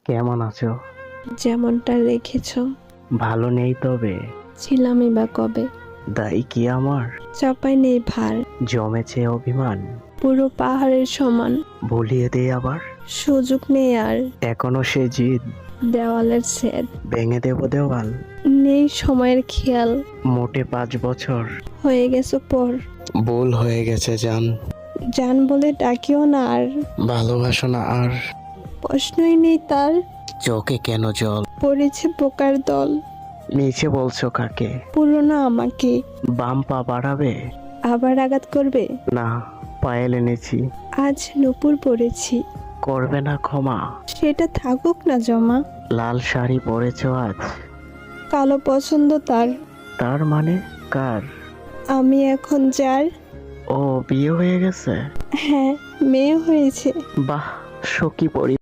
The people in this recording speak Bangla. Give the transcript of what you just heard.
কেমন আছো? যেমনটা রেখেছ। ভালো নেই তবে। ছিলামই বা কবে। দায়ী কি আমার? চাপাই নেই ভার। জমেছে অভিমান। পুরো পাহাড়ের সমান। ভুলিয়ে দে আবার। সুযোগ নেই আর। এখনো সে জিদ। দেওয়ালের ছেদ। ভেঙে দেব দেওয়াল। নেই সময়ের খেয়াল। মোটে 5 বছর। হয়ে গেছো পর। ভুল হয়ে গেছে জান। জান বলে ডাকিও না আর। ভালোবাসো না আর। প্রশ্নই নেই তার। চোখে কেন জল? পড়েছে পোকার দল। নিচে বলছো কাকে? পুরনো আমাকে। বাম পা বাড়াবে? আবার আঘাত করবে। না, পায়েল এনেছি। আজ নূপুর পড়েছি। করবে না ক্ষমা? সেটা থাকুক না জমা। লাল শাড়ি পরেছো আজ। কালো পছন্দ তার। তার মানে কার? আমি এখন যার। ও, বিয়ে হয়ে গেছে? হ্যাঁ, মেয়ে হয়েছে। বাহ, সখী পরি।